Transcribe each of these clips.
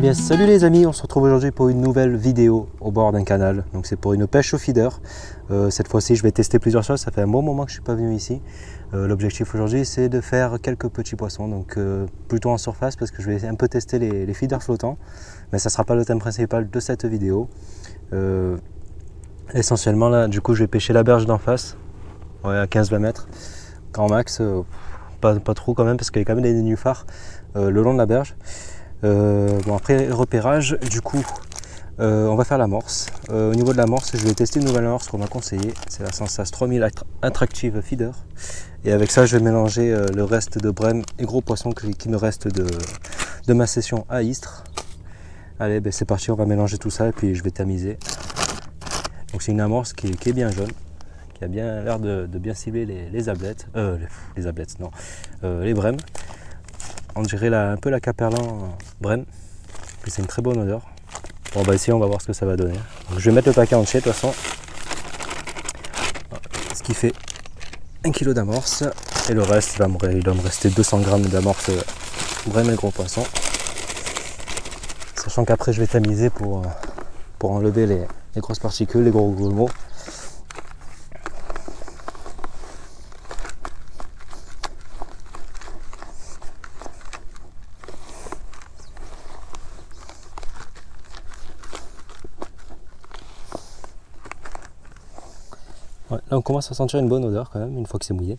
bien salut les amis, on se retrouve aujourd'hui pour une nouvelle vidéo au bord d'un canal. Donc c'est pour une pêche au feeder. Cette fois-ci je vais tester plusieurs choses, ça fait un bon moment que je ne suis pas venu ici. L'objectif aujourd'hui c'est de faire quelques petits poissons, donc plutôt en surface parce que je vais un peu tester les feeders flottants. Mais ça ne sera pas le thème principal de cette vidéo. Essentiellement là du coup je vais pêcher la berge d'en face, ouais, à 15-20 mètres. Grand max, pas trop quand même parce qu'il y a quand même des nénuphars le long de la berge. Bon, après repérage, du coup on va faire l'amorce. Au niveau de l'amorce, je vais tester une nouvelle amorce qu'on m'a conseillée, c'est la Sensas 3000 Attractive Feeder, et avec ça je vais mélanger le reste de brème et gros poissons qui me reste de ma session à Istres. Allez, ben c'est parti, on va mélanger tout ça et puis je vais tamiser. Donc c'est une amorce qui est bien jaune, qui a bien l'air de bien cibler les ablettes, les ablettes non, les brèmes. On dirait un peu la Caperlan brème, puis c'est une très bonne odeur. Bon bah ici on va voir ce que ça va donner. Donc, je vais mettre le paquet entier de toute façon, ce qui fait 1 kg d'amorce, et le reste il doit me rester 200 g d'amorce brème et gros poisson. Sachant qu'après je vais tamiser pour enlever les grosses particules, les gros grumeaux. Ouais, là on commence à sentir une bonne odeur quand même une fois que c'est mouillé.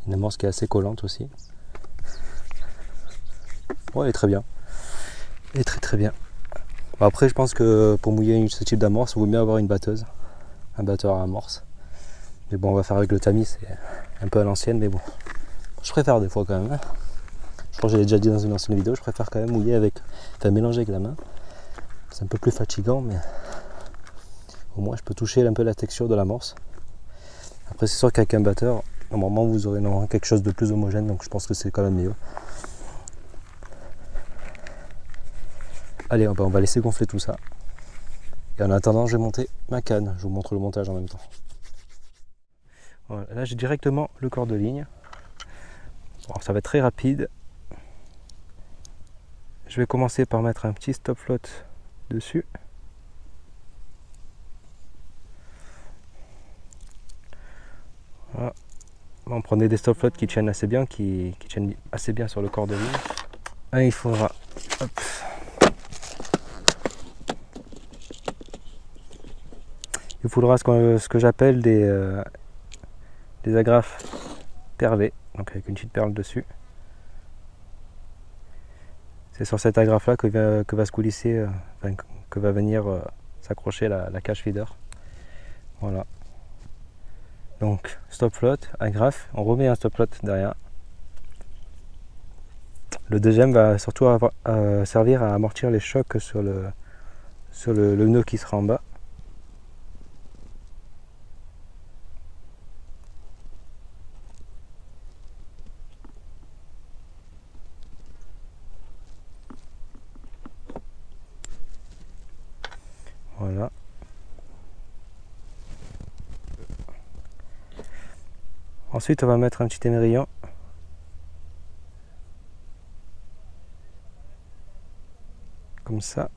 Une amorce qui est assez collante aussi. Ouais, elle est très bien. Elle est très bien. Bon, après je pense que pour mouiller ce type d'amorce, il vaut mieux avoir une batteuse. Un batteur à amorce. Mais bon, on va faire avec le tamis, c'est un peu à l'ancienne, mais bon. Je préfère des fois quand même. Je crois que j'avais déjà dit dans une ancienne vidéo, je préfère quand même mouiller mélanger avec la main. C'est un peu plus fatigant, mais au moins je peux toucher un peu la texture de l'amorce. Après c'est sûr qu'avec un batteur, normalement vous aurez quelque chose de plus homogène, donc je pense que c'est quand même mieux. Allez, on va laisser gonfler tout ça. Et en attendant, je vais monter ma canne. Je vous montre le montage en même temps. Voilà, là j'ai directement le corps de ligne. Bon, ça va être très rapide. Je vais commencer par mettre un petit stop float dessus. Voilà. On prenait des stop floats qui tiennent assez bien, qui tiennent assez bien sur le corps de ligne. Là, il faudra, hop, il faudra ce que j'appelle des agrafes perlées, donc avec une petite perle dessus. C'est sur cette agrafe là que va se coulisser, que va venir s'accrocher la cage feeder. Voilà. Donc stop float, agrafe, on remet un stop float derrière. Le deuxième va surtout servir à amortir les chocs sur le nœud qui sera en bas. Voilà. Ensuite, on va mettre un petit émerillon. Comme ça.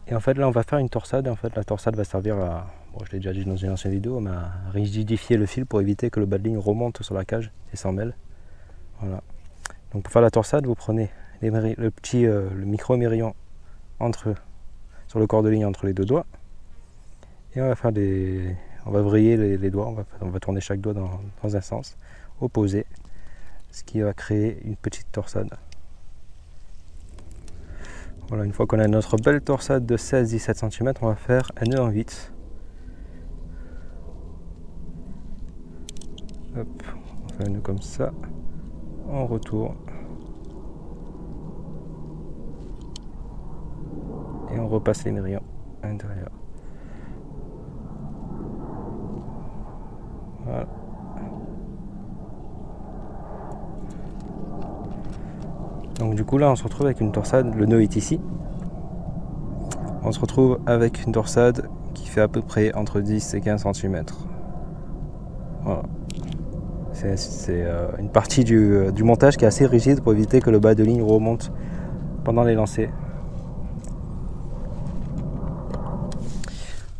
Et en fait, là, on va faire une torsade. En fait, la torsade va servir à, bon, je l'ai déjà dit dans une ancienne vidéo, mais à rigidifier le fil pour éviter que le bas de ligne remonte sur la cage et s'en mêle. Voilà. Donc, pour faire la torsade, vous prenez le micro émerillon sur le corps de ligne entre les deux doigts, et on va faire on va vriller les doigts, on va tourner chaque doigt dans un sens opposé, ce qui va créer une petite torsade. Voilà, une fois qu'on a notre belle torsade de 16-17 cm, on va faire un nœud en 8. Hop, on fait un nœud comme ça, on retourne. Et on repasse l'émerillon à l'intérieur. Voilà. Donc du coup là on se retrouve avec une torsade, le nœud est ici. On se retrouve avec une torsade qui fait à peu près entre 10 et 15 cm. Voilà. C'est une partie du montage qui est assez rigide pour éviter que le bas de ligne remonte pendant les lancers.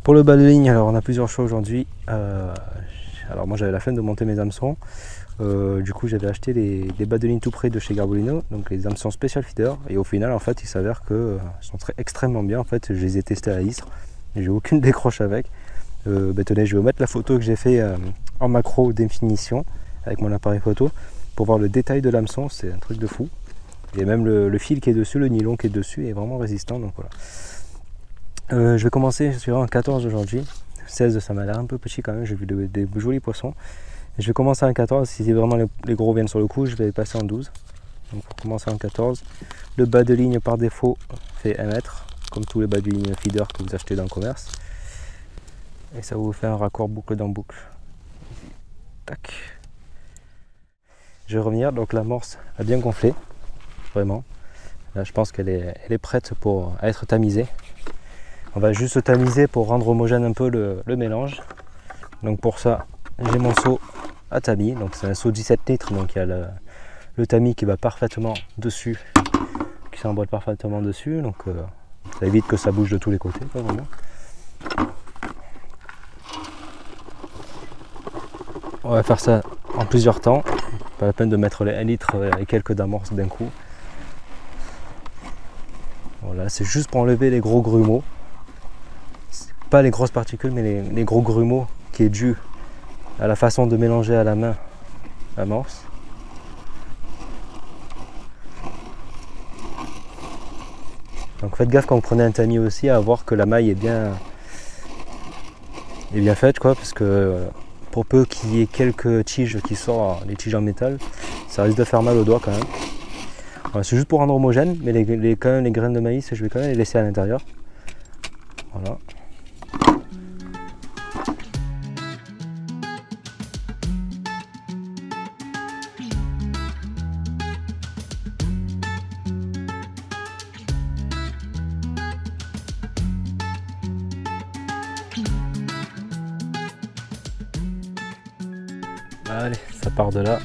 Pour le bas de ligne, alors on a plusieurs choix aujourd'hui. Alors moi j'avais la flemme de monter mes hameçons. Du coup j'avais acheté des bas de ligne tout près de chez Garbolino, donc les hameçons Special Feeder, et au final en fait il s'avère que sont extrêmement bien. En fait je les ai testés à Istres, j'ai aucune décroche avec. Tenez, je vais vous mettre la photo que j'ai fait en macro définition avec mon appareil photo pour voir le détail de l'hameçon, c'est un truc de fou. Et même le fil qui est dessus, le nylon qui est dessus est vraiment résistant, donc voilà. Je vais commencer, je suis en 14 aujourd'hui. 16 ça m'a l'air un peu petit quand même, j'ai vu des jolis poissons. Je vais commencer en 14, si vraiment les gros viennent sur le coup, je vais passer en 12. Donc pour commencer en 14, le bas de ligne par défaut fait 1 mètre, comme tous les bas de ligne feeder que vous achetez dans le commerce. Et ça vous fait un raccord boucle dans boucle. Tac. Je vais revenir, donc l'amorce a bien gonflé, vraiment. Là je pense qu'elle est prête pour être tamisée. On va juste tamiser pour rendre homogène un peu le mélange. Donc pour ça, j'ai mon seau à tamis, donc c'est un seau 17 litres, donc il y a le tamis qui va parfaitement dessus, qui s'emboîte parfaitement dessus, donc ça évite que ça bouge de tous les côtés, quoi, vraiment. On va faire ça en plusieurs temps, pas la peine de mettre les 1 litre et quelques d'amorce d'un coup. Voilà, c'est juste pour enlever les gros grumeaux, pas les grosses particules mais les gros grumeaux qui est dû à la façon de mélanger à la main l'amorce. Donc faites gaffe quand vous prenez un tamis aussi à voir que la maille est bien faite, quoi, parce que pour peu qu'il y ait quelques tiges qui sortent, les tiges en métal, ça risque de faire mal au doigt quand même. Voilà, c'est juste pour rendre homogène, mais quand même les graines de maïs, je vais quand même les laisser à l'intérieur. Voilà. Allez, ça part de là.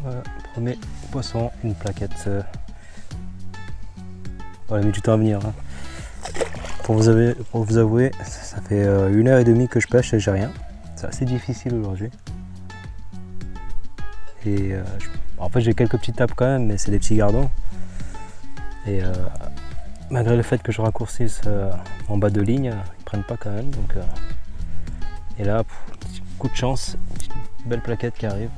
Voilà, premier poisson, une plaquette. On a mis du temps à venir. Hein. Pour vous avouer, ça fait 1h30 que je pêche et j'ai rien. C'est assez difficile aujourd'hui. Et en fait j'ai quelques petites tapes quand même, mais c'est des petits gardons. Et malgré le fait que je raccourcisse en bas de ligne, ils prennent pas quand même. Donc, et là, petit coup de chance, une belle plaquette qui arrive.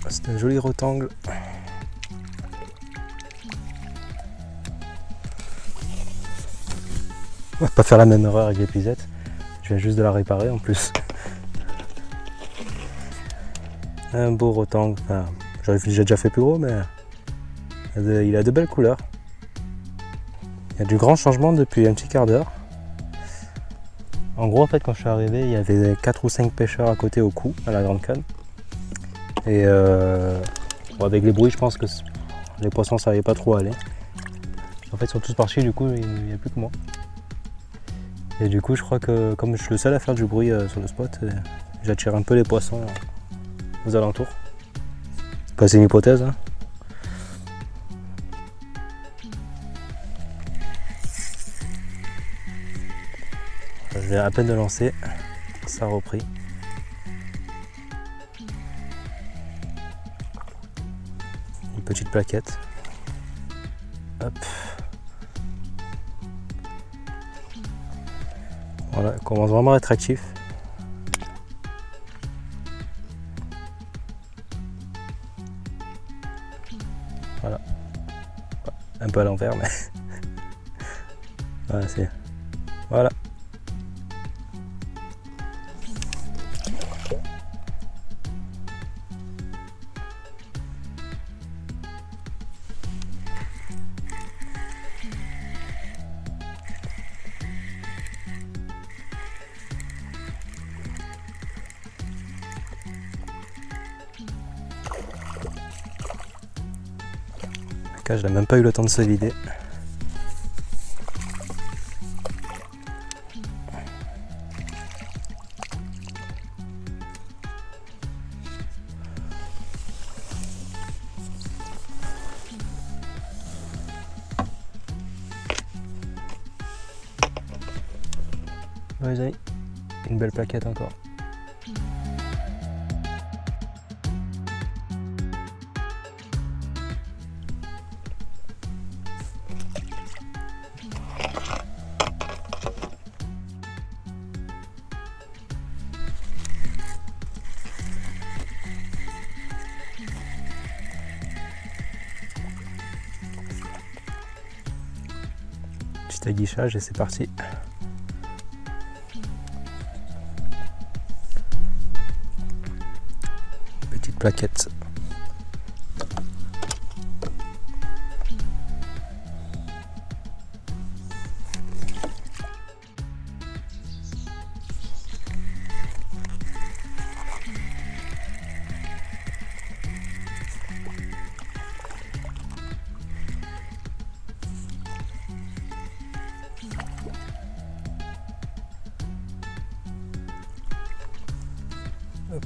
C'est un joli rectangle. On va pas faire la même erreur avec l'épuisette. Je viens juste de la réparer en plus. Un beau rectangle. Enfin, j'ai déjà fait plus gros, mais il a de belles couleurs. Il y a du grand changement depuis un petit quart d'heure. En gros, en fait, quand je suis arrivé, il y avait 4 ou 5 pêcheurs à côté au cou, à la grande canne. Et bon, avec les bruits, je pense que les poissons ne savaient pas trop aller. En fait, ils sont tous partis, du coup, il n'y a plus que moi. Et du coup je crois que comme je suis le seul à faire du bruit sur le spot, j'attire un peu les poissons aux alentours. C'est une hypothèse, hein. Je viens à peine de lancer, ça a repris. Une petite plaquette. Hop. Voilà, il commence vraiment à être actif. Voilà. Un peu à l'envers, mais voilà, c'est. Voilà. La cage n'a même pas eu le temps de se vider. Ouais, les amis, une belle plaquette encore. Petit aguichage et c'est parti. Petite plaquette. Hop.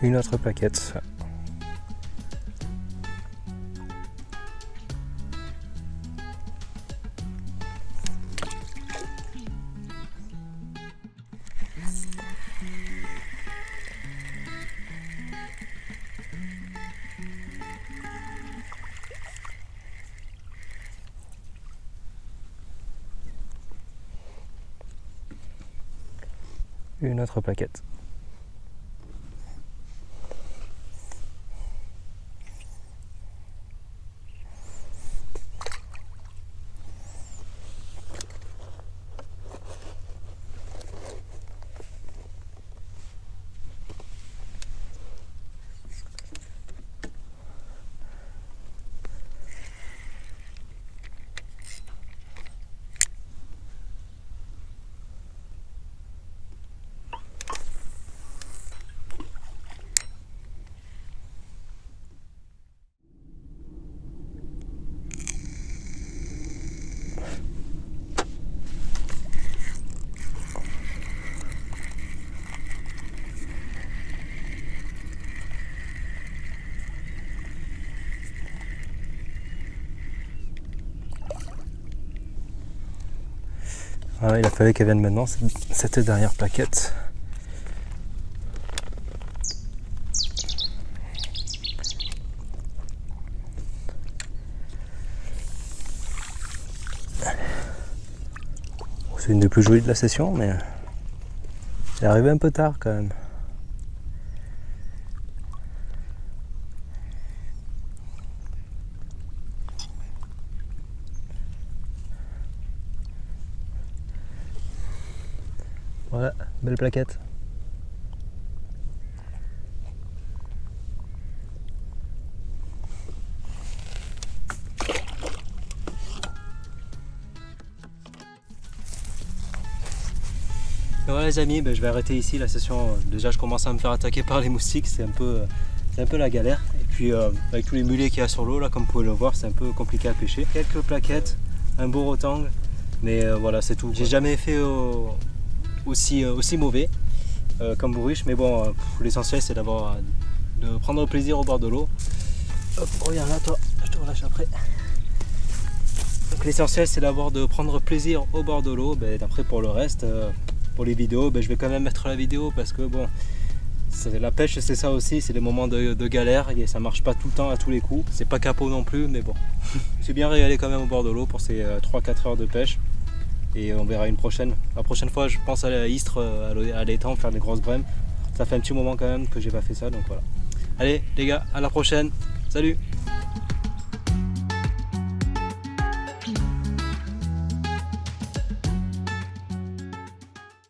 Une autre plaquette. Une autre plaquette. Voilà, il a fallu qu'elle vienne maintenant, cette dernière plaquette. C'est une des plus jolies de la session, mais elle est arrivée un peu tard quand même. Voilà, belle plaquette. Et voilà les amis, je vais arrêter ici la session. Déjà je commence à me faire attaquer par les moustiques, c'est un peu la galère. Et puis avec tous les mulets qu'il y a sur l'eau, là comme vous pouvez le voir, c'est un peu compliqué à pêcher. Quelques plaquettes, un beau rotang, Mais voilà, c'est tout. J'ai jamais fait aussi mauvais comme bourriche, mais bon, l'essentiel c'est de prendre plaisir au bord de l'eau. Hop, reviens là toi, je te relâche après. Donc l'essentiel c'est de prendre plaisir au bord de l'eau. Après pour le reste, pour les vidéos, je vais quand même mettre la vidéo parce que bon, la pêche c'est ça aussi, c'est des moments de galère et ça marche pas tout le temps à tous les coups. C'est pas capot non plus, mais bon. J'ai bien régalé quand même au bord de l'eau pour ces 3-4 heures de pêche. Et on verra une prochaine. La prochaine fois je pense aller à Istres, à l'étang, faire des grosses brèmes. Ça fait un petit moment quand même que j'ai pas fait ça, donc voilà. Allez les gars, à la prochaine. Salut!